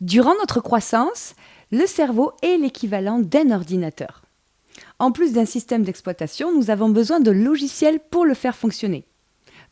Durant notre croissance, le cerveau est l'équivalent d'un ordinateur. En plus d'un système d'exploitation, nous avons besoin de logiciels pour le faire fonctionner.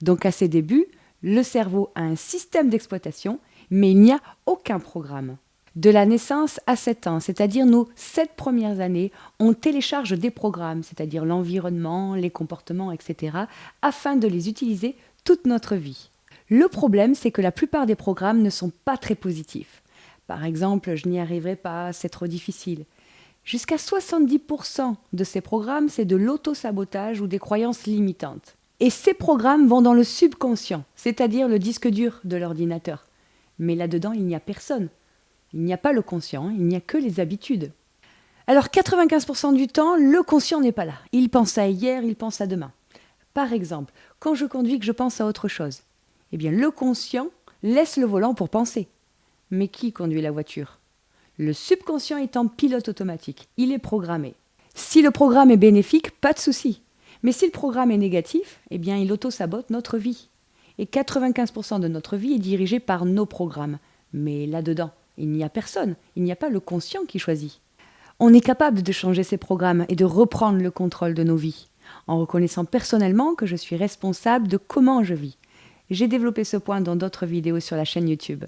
Donc à ses débuts, le cerveau a un système d'exploitation, mais il n'y a aucun programme. De la naissance à 7 ans, c'est-à-dire nos 7 premières années, on télécharge des programmes, c'est-à-dire l'environnement, les comportements, etc., afin de les utiliser toute notre vie. Le problème, c'est que la plupart des programmes ne sont pas très positifs. Par exemple, je n'y arriverai pas, c'est trop difficile. Jusqu'à 70% de ces programmes, c'est de l'auto-sabotage ou des croyances limitantes. Et ces programmes vont dans le subconscient, c'est-à-dire le disque dur de l'ordinateur. Mais là-dedans, il n'y a personne. Il n'y a pas le conscient, il n'y a que les habitudes. Alors 95% du temps, le conscient n'est pas là. Il pense à hier, il pense à demain. Par exemple, quand je conduis que je pense à autre chose, eh bien le conscient laisse le volant pour penser. Mais qui conduit la voiture ? Le subconscient est en pilote automatique, il est programmé. Si le programme est bénéfique, pas de souci. Mais si le programme est négatif, eh bien il auto-sabote notre vie. Et 95% de notre vie est dirigée par nos programmes. Mais là-dedans, il n'y a personne, il n'y a pas le conscient qui choisit. On est capable de changer ces programmes et de reprendre le contrôle de nos vies, en reconnaissant personnellement que je suis responsable de comment je vis. J'ai développé ce point dans d'autres vidéos sur la chaîne YouTube.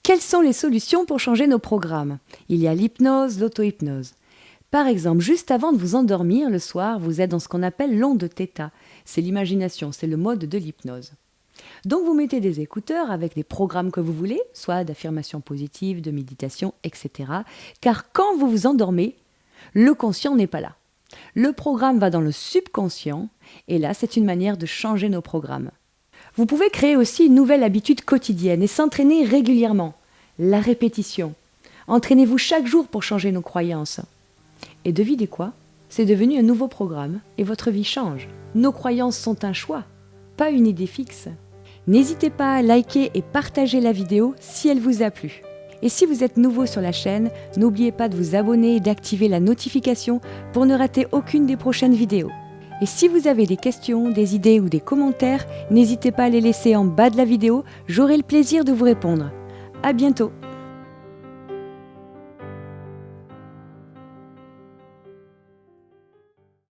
Quelles sont les solutions pour changer nos programmes ? Il y a l'hypnose, l'auto-hypnose. Par exemple, juste avant de vous endormir le soir, vous êtes dans ce qu'on appelle l'onde θ. C'est l'imagination, c'est le mode de l'hypnose. Donc vous mettez des écouteurs avec des programmes que vous voulez, soit d'affirmation positive, de méditation, etc. Car quand vous vous endormez, le conscient n'est pas là. Le programme va dans le subconscient et là c'est une manière de changer nos programmes. Vous pouvez créer aussi une nouvelle habitude quotidienne et s'entraîner régulièrement. La répétition. Entraînez-vous chaque jour pour changer nos croyances. Et devinez quoi ? C'est devenu un nouveau programme et votre vie change. Nos croyances sont un choix, pas une idée fixe. N'hésitez pas à liker et partager la vidéo si elle vous a plu. Et si vous êtes nouveau sur la chaîne, n'oubliez pas de vous abonner et d'activer la notification pour ne rater aucune des prochaines vidéos. Et si vous avez des questions, des idées ou des commentaires, n'hésitez pas à les laisser en bas de la vidéo, j'aurai le plaisir de vous répondre. À bientôt!